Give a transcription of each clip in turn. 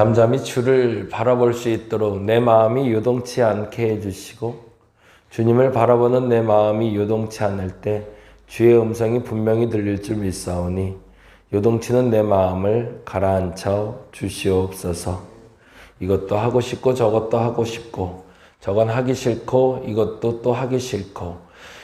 잠잠히 주를 바라볼 수 있도록 내 마음이 요동치 않게 해주시고, 주님을 바라보는 내 마음이 요동치 않을 때 주의 음성이 분명히 들릴 줄 믿사오니 요동치는 내 마음을 가라앉혀 주시옵소서. 이것도 하고 싶고 저것도 하고 싶고 저건 하기 싫고 이것도 또 하기 싫고,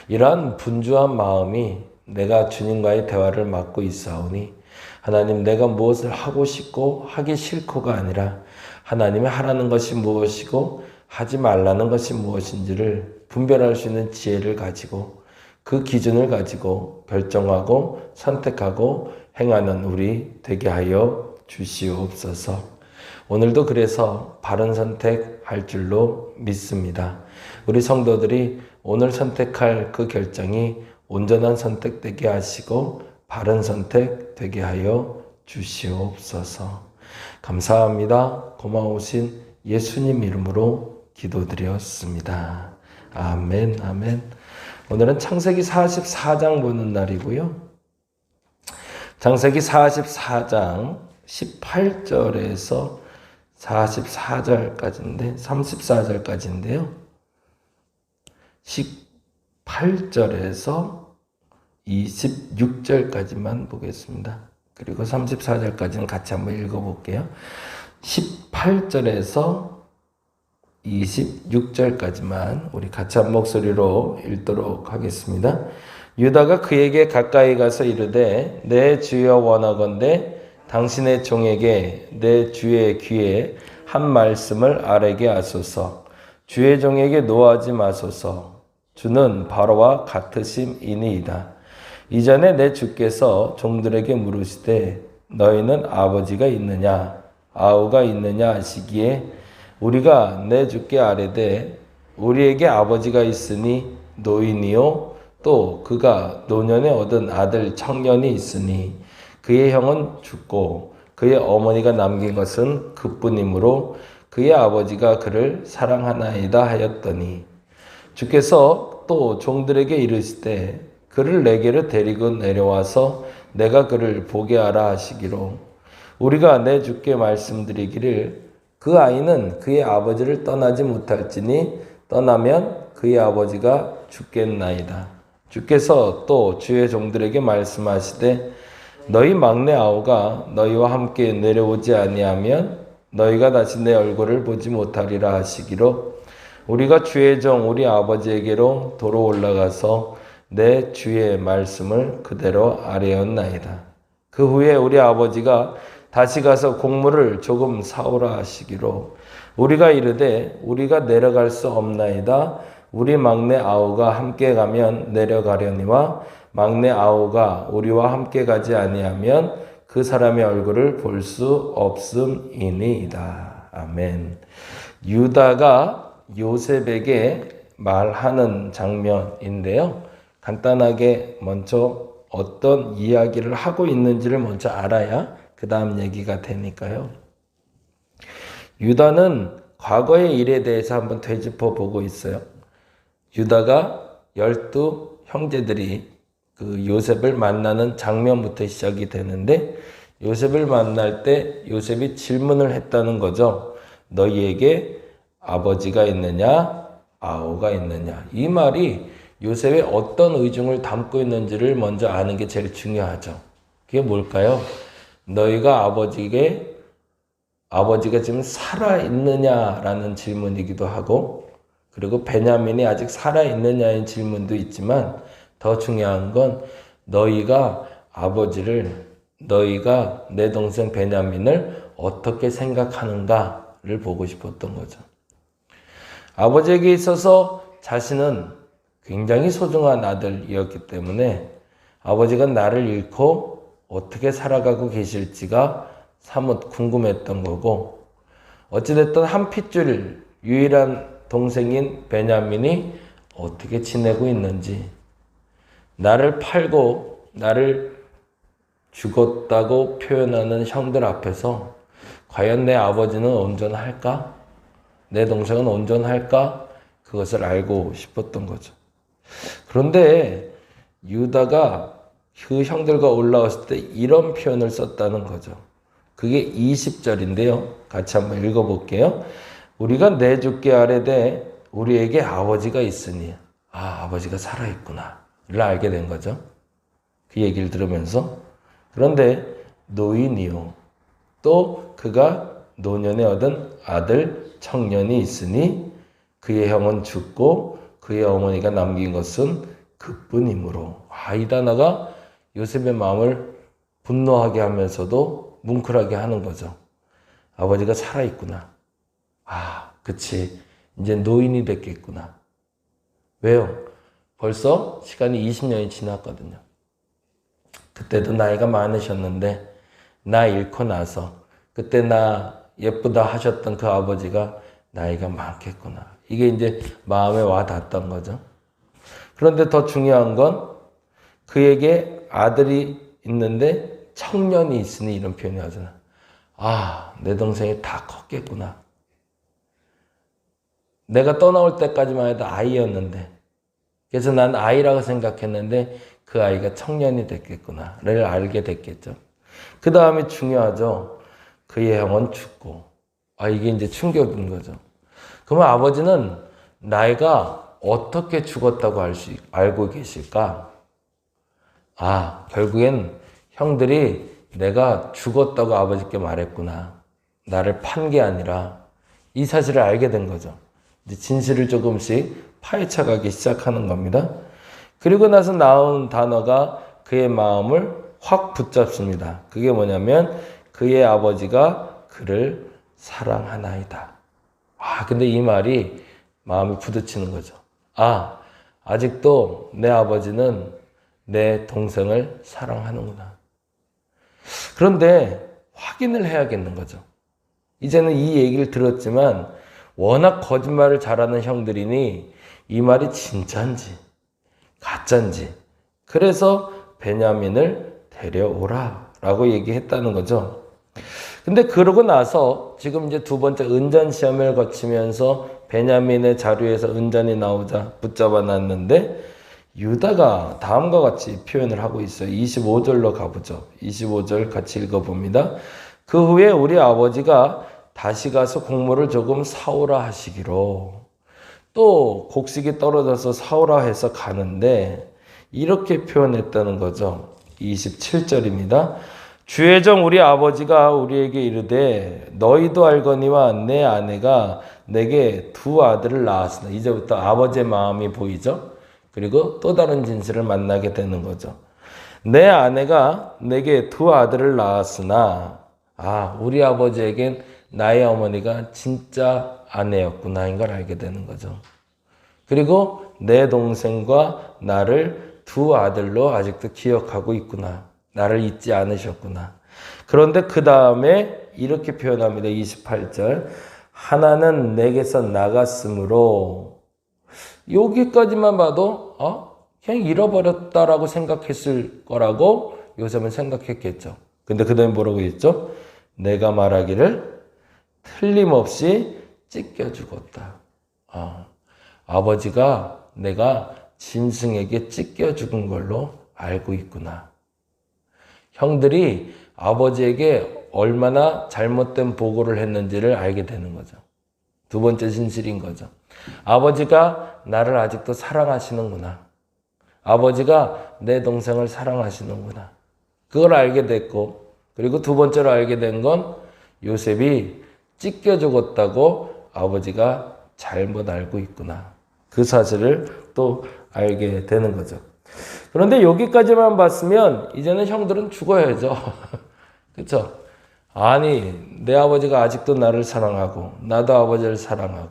이러한 분주한 마음이 내가 주님과의 대화를 맡고 있사오니 하나님, 내가 무엇을 하고 싶고 하기 싫고가 아니라 하나님이 하라는 것이 무엇이고 하지 말라는 것이 무엇인지를 분별할 수 있는 지혜를 가지고 그 기준을 가지고 결정하고 선택하고 행하는 우리 되게 하여 주시옵소서. 오늘도 그래서 바른 선택할 줄로 믿습니다. 우리 성도들이 오늘 선택할 그 결정이 온전한 선택 되게 하시고 바른 선택 되게 하여 주시옵소서. 감사합니다. 고마우신 예수님 이름으로 기도드렸습니다. 아멘, 아멘. 오늘은 창세기 44장 보는 날이고요. 창세기 44장 18절에서 44절까지인데, 34절까지인데요. 18절에서 26절까지만 보겠습니다. 그리고 34절까지는 같이 한번 읽어볼게요. 18절에서 26절까지만 우리 같이 한 목소리로 읽도록 하겠습니다. 유다가 그에게 가까이 가서 이르되, 내 주여 원하건대 당신의 종에게 내 주의 귀에 한 말씀을 아뢰게 하소서. 주의 종에게 노하지 마소서. 주는 바로와 같으심이니이다. 이전에 내 주께서 종들에게 물으시되 너희는 아버지가 있느냐 아우가 있느냐 하시기에 우리가 내 주께 아뢰되 우리에게 아버지가 있으니 노인이요 또 그가 노년에 얻은 아들 청년이 있으니 그의 형은 죽고 그의 어머니가 남긴 것은 그뿐이므로 그의 아버지가 그를 사랑하나이다 하였더니, 주께서 또 종들에게 이르시되 그를 내게로 데리고 내려와서 내가 그를 보게 하라 하시기로, 우리가 내 주께 말씀드리기를 그 아이는 그의 아버지를 떠나지 못할지니 떠나면 그의 아버지가 죽겠나이다. 주께서 또 주의 종들에게 말씀하시되 너희 막내 아우가 너희와 함께 내려오지 아니하면 너희가 다시 내 얼굴을 보지 못하리라 하시기로, 우리가 주의 종 우리 아버지에게로 도로 올라가서 내 주의 말씀을 그대로 아뢰었나이다. 그 후에 우리 아버지가 다시 가서 곡물을 조금 사오라 하시기로, 우리가 이르되 우리가 내려갈 수 없나이다. 우리 막내 아우가 함께 가면 내려가려니와 막내 아우가 우리와 함께 가지 아니하면 그 사람의 얼굴을 볼 수 없음이니이다. 아멘. 유다가 요셉에게 말하는 장면인데요. 간단하게 먼저 어떤 이야기를 하고 있는지를 먼저 알아야 그 다음 얘기가 되니까요. 유다는 과거의 일에 대해서 한번 되짚어 보고 있어요. 유다가 12 형제들이 그 요셉을 만나는 장면부터 시작이 되는데, 요셉을 만날 때 요셉이 질문을 했다는 거죠. 너희에게 아버지가 있느냐 아우가 있느냐. 이 말이 요셉의 어떤 의중을 담고 있는지를 먼저 아는 게 제일 중요하죠. 그게 뭘까요? 너희가 아버지가 지금 살아있느냐라는 질문이기도 하고, 그리고 베냐민이 아직 살아있느냐의 질문도 있지만, 더 중요한 건 너희가 내 동생 베냐민을 어떻게 생각하는가를 보고 싶었던 거죠. 아버지에게 있어서 자신은 굉장히 소중한 아들이었기 때문에 아버지가 나를 잃고 어떻게 살아가고 계실지가 사뭇 궁금했던 거고, 어찌됐든 한 핏줄 유일한 동생인 베냐민이 어떻게 지내고 있는지, 나를 팔고 나를 죽었다고 표현하는 형들 앞에서 과연 내 아버지는 온전할까? 내 동생은 온전할까? 그것을 알고 싶었던 거죠. 그런데 유다가 그 형들과 올라왔을 때 이런 표현을 썼다는 거죠. 그게 20절인데요. 같이 한번 읽어볼게요. 우리가 내 주께 아뢰되 우리에게 아버지가 있으니 아버지가 살아있구나 를 알게 된 거죠. 그 얘기를 들으면서. 그런데 노인이요 또 그가 노년에 얻은 아들 청년이 있으니 그의 형은 죽고 그의 어머니가 남긴 것은 그뿐이므로. 이 단어가 요셉의 마음을 분노하게 하면서도 뭉클하게 하는 거죠. 아버지가 살아있구나. 그치. 이제 노인이 됐겠구나. 왜요? 벌써 시간이 20년이 지났거든요. 그때도 나이가 많으셨는데 나 잃고 나서 그때 나 예쁘다 하셨던 그 아버지가 나이가 많겠구나. 이게 이제 마음에 와 닿았던 거죠. 그런데 더 중요한 건 그에게 아들이 있는데 청년이 있으니 이런 표현이 하잖아. 내 동생이 다 컸겠구나. 내가 떠나올 때까지만 해도 아이였는데 그래서 난 아이라고 생각했는데 그 아이가 청년이 됐겠구나를 알게 됐겠죠. 그 다음에 중요하죠. 그의 형은 죽고. 이게 이제 충격인 거죠. 그러면 아버지는 나이가 어떻게 죽었다고 알고 계실까? 결국엔 형들이 내가 죽었다고 아버지께 말했구나. 나를 판 게 아니라 이 사실을 알게 된 거죠. 이제 진실을 조금씩 파헤쳐가기 시작하는 겁니다. 그리고 나서 나온 단어가 그의 마음을 확 붙잡습니다. 그게 뭐냐면 그의 아버지가 그를 사랑하나이다. 근데 이 말이 마음이 부딪히는 거죠. 아직도 내 아버지는 내 동생을 사랑하는구나. 그런데 확인을 해야겠는 거죠. 이제는 이 얘기를 들었지만 워낙 거짓말을 잘하는 형들이니 이 말이 진짜인지 가짜인지. 그래서 베냐민을 데려오라 라고 얘기했다는 거죠. 근데 그러고 나서 지금 이제 두 번째 은전 시험을 거치면서 베냐민의 자료에서 은전이 나오자 붙잡아 놨는데 유다가 다음과 같이 표현을 하고 있어요. 25절로 가보죠. 25절 같이 읽어봅니다. 그 후에 우리 아버지가 다시 가서 곡물을 조금 사오라 하시기로. 또 곡식이 떨어져서 사오라 해서 가는데 이렇게 표현했다는 거죠. 27절입니다. 주의 종 우리 아버지가 우리에게 이르되 너희도 알거니와 내 아내가 내게 두 아들을 낳았으나. 이제부터 아버지의 마음이 보이죠. 그리고 또 다른 진실을 만나게 되는 거죠. 내 아내가 내게 두 아들을 낳았으나 우리 아버지에겐 나의 어머니가 진짜 아내였구나인 걸 알게 되는 거죠. 그리고 내 동생과 나를 두 아들로 아직도 기억하고 있구나. 나를 잊지 않으셨구나. 그런데 그 다음에 이렇게 표현합니다. 28절. 하나는 내게서 나갔으므로. 여기까지만 봐도 그냥 잃어버렸다라고 생각했을 거라고 요셉은 생각했겠죠. 근데 그 다음에 뭐라고 했죠? 내가 말하기를 틀림없이 찢겨 죽었다. 아버지가 내가 짐승에게 찢겨 죽은 걸로 알고 있구나. 형들이 아버지에게 얼마나 잘못된 보고를 했는지를 알게 되는 거죠. 두 번째 진실인 거죠. 아버지가 나를 아직도 사랑하시는구나. 아버지가 내 동생을 사랑하시는구나. 그걸 알게 됐고, 그리고 두 번째로 알게 된 건 요셉이 찢겨 죽었다고 아버지가 잘못 알고 있구나. 그 사실을 또 알게 되는 거죠. 그런데 여기까지만 봤으면 이제는 형들은 죽어야죠. 그렇죠? 아니, 내 아버지가 아직도 나를 사랑하고 나도 아버지를 사랑하고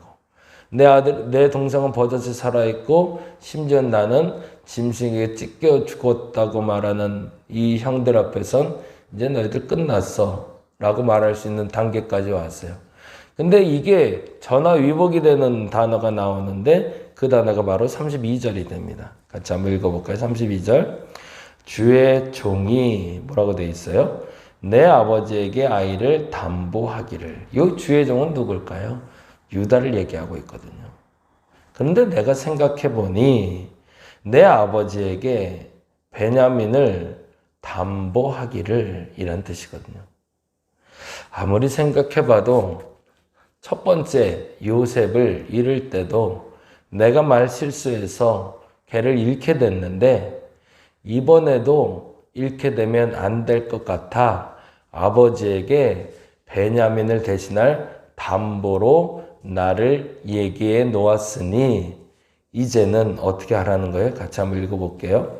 내 동생은 버젓이 살아있고 심지어 나는 짐승에게 찢겨 죽었다고 말하는 이 형들 앞에선 이제 너희들 끝났어 라고 말할 수 있는 단계까지 왔어요. 근데 이게 전화위복이 되는 단어가 나오는데 그 단어가 바로 32절이 됩니다. 같이 한번 읽어볼까요? 32절. 주의 종이 뭐라고 되어 있어요? 내 아버지에게 아이를 담보하기를. 이 주의 종은 누굴까요? 유다를 얘기하고 있거든요. 그런데 내가 생각해 보니 내 아버지에게 베냐민을 담보하기를 이란 뜻이거든요. 아무리 생각해봐도 첫 번째 요셉을 잃을 때도 내가 말 실수해서 걔를 잃게 됐는데 이번에도 잃게 되면 안 될 것 같아 아버지에게 베냐민을 대신할 담보로 나를 얘기해 놓았으니 이제는 어떻게 하라는 거예요? 같이 한번 읽어볼게요.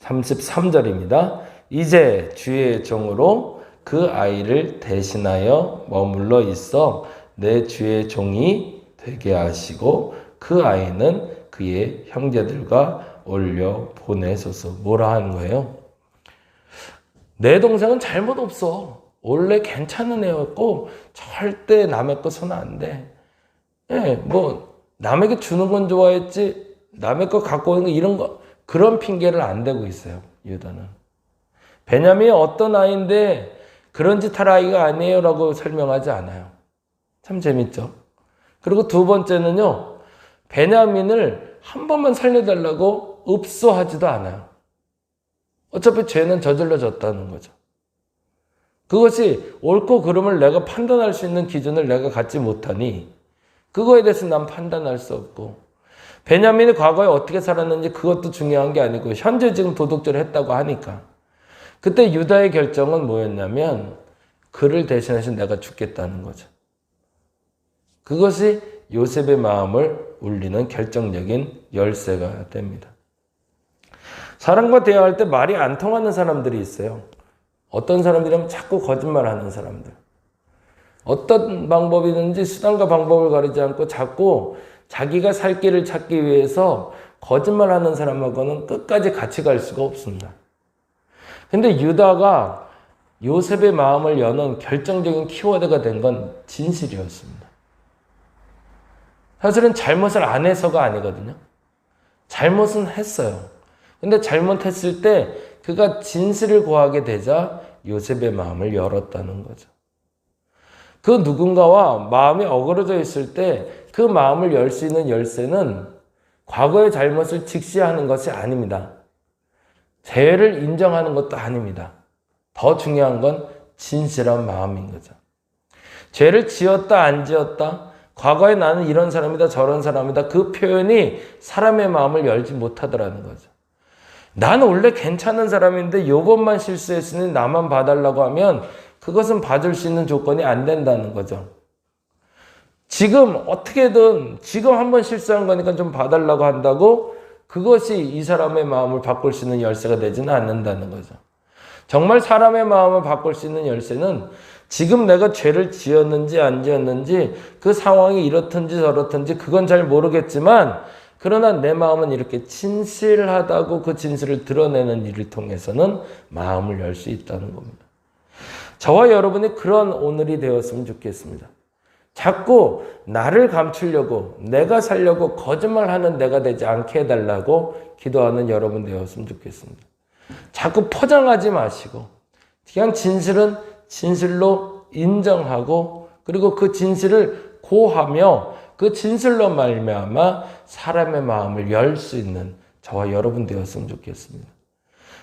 33절입니다. 이제 주의 종으로 그 아이를 대신하여 머물러 있어 내 주의 종이 되게 하시고 그 아이는 그의 형제들과 올려 보내소서. 뭐라 하는 거예요? 내 동생은 잘못 없어. 원래 괜찮은 애였고 절대 남의 거 손 안 대. 예, 뭐 남에게 주는 건 좋아했지 남의 거 갖고 오는 거 이런 거 그런 핑계를 안 대고 있어요. 유다는. 베냐민이 어떤 아이인데 그런 짓 할 아이가 아니에요 라고 설명하지 않아요. 참 재밌죠. 그리고 두 번째는요. 베냐민을 한 번만 살려달라고 읍소하지도 않아요. 어차피 죄는 저질러졌다는 거죠. 그것이 옳고 그름을 내가 판단할 수 있는 기준을 내가 갖지 못하니 그거에 대해서 난 판단할 수 없고 베냐민이 과거에 어떻게 살았는지 그것도 중요한 게 아니고 현재 지금 도둑질을 했다고 하니까 그때 유다의 결정은 뭐였냐면 그를 대신해서 내가 죽겠다는 거죠. 그것이 요셉의 마음을 울리는 결정적인 열쇠가 됩니다. 사람과 대화할 때 말이 안 통하는 사람들이 있어요. 어떤 사람들이면 자꾸 거짓말하는 사람들. 어떤 방법이든지 수단과 방법을 가리지 않고 자꾸 자기가 살 길을 찾기 위해서 거짓말하는 사람하고는 끝까지 같이 갈 수가 없습니다. 근데 유다가 요셉의 마음을 여는 결정적인 키워드가 된 건 진실이었습니다. 사실은 잘못을 안 해서가 아니거든요. 잘못은 했어요. 근데 잘못했을 때 그가 진실을 고하게 되자 요셉의 마음을 열었다는 거죠. 그 누군가와 마음이 어그러져 있을 때 그 마음을 열 수 있는 열쇠는 과거의 잘못을 직시하는 것이 아닙니다. 죄를 인정하는 것도 아닙니다. 더 중요한 건 진실한 마음인 거죠. 죄를 지었다 안 지었다 과거에 나는 이런 사람이다 저런 사람이다 그 표현이 사람의 마음을 열지 못하더라는 거죠. 나는 원래 괜찮은 사람인데 요것만 실수했으니 나만 봐달라고 하면 그것은 봐줄 수 있는 조건이 안 된다는 거죠. 지금 어떻게든 지금 한번 실수한 거니까 좀 봐달라고 한다고 그것이 이 사람의 마음을 바꿀 수 있는 열쇠가 되지는 않는다는 거죠. 정말 사람의 마음을 바꿀 수 있는 열쇠는 지금 내가 죄를 지었는지 안 지었는지 그 상황이 이렇든지 저렇든지 그건 잘 모르겠지만 그러나 내 마음은 이렇게 진실하다고 그 진실을 드러내는 일을 통해서는 마음을 열 수 있다는 겁니다. 저와 여러분이 그런 오늘이 되었으면 좋겠습니다. 자꾸 나를 감추려고 내가 살려고 거짓말하는 내가 되지 않게 해달라고 기도하는 여러분 되었으면 좋겠습니다. 자꾸 포장하지 마시고 그냥 진실은 진실로 인정하고 그리고 그 진실을 고하며 그 진실로 말미암아 사람의 마음을 열 수 있는 저와 여러분 되었으면 좋겠습니다.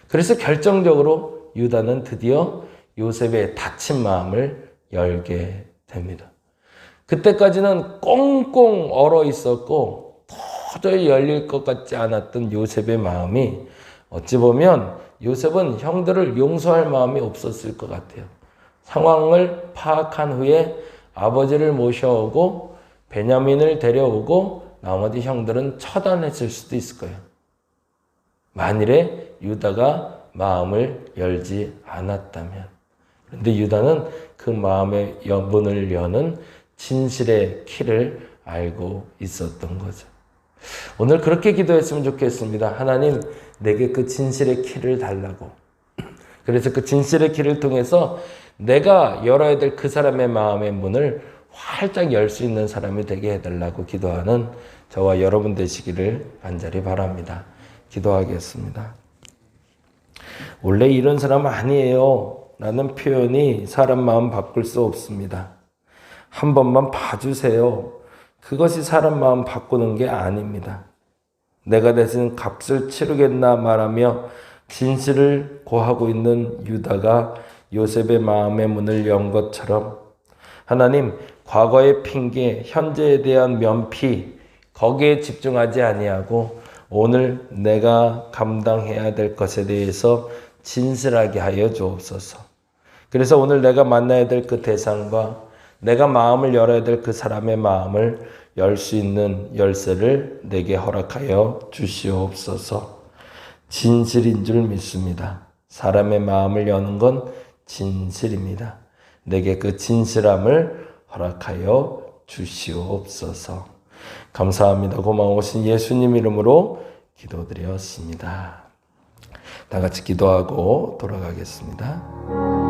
그래서 결정적으로 유다는 드디어 요셉의 닫힌 마음을 열게 됩니다. 그때까지는 꽁꽁 얼어 있었고 도저히 열릴 것 같지 않았던 요셉의 마음이 어찌 보면 요셉은 형들을 용서할 마음이 없었을 것 같아요. 상황을 파악한 후에 아버지를 모셔오고 베냐민을 데려오고 나머지 형들은 처단했을 수도 있을 거예요. 만일에 유다가 마음을 열지 않았다면. 그런데 유다는 그 마음의 문을 여는 진실의 키를 알고 있었던 거죠. 오늘 그렇게 기도했으면 좋겠습니다. 하나님, 내게 그 진실의 키를 달라고. 그래서 그 진실의 키를 통해서 내가 열어야 될 그 사람의 마음의 문을 활짝 열 수 있는 사람이 되게 해달라고 기도하는 저와 여러분 되시기를 간절히 바랍니다. 기도하겠습니다. 원래 이런 사람 아니에요 라는 표현이 사람 마음 바꿀 수 없습니다. 한 번만 봐주세요. 그것이 사람 마음 바꾸는 게 아닙니다. 내가 대신 값을 치르겠나 말하며 진실을 고하고 있는 유다가 요셉의 마음의 문을 연 것처럼 하나님, 과거의 핑계, 현재에 대한 면피, 거기에 집중하지 아니하고 오늘 내가 감당해야 될 것에 대해서 진실하게 하여 주옵소서. 그래서 오늘 내가 만나야 될 그 대상과 내가 마음을 열어야 될 그 사람의 마음을 열 수 있는 열쇠를 내게 허락하여 주시옵소서. 진실인 줄 믿습니다. 사람의 마음을 여는 건 진실입니다. 내게 그 진실함을 허락하여 주시옵소서. 감사합니다. 고마우신 예수님 이름으로 기도드렸습니다. 다 같이 기도하고 돌아가겠습니다.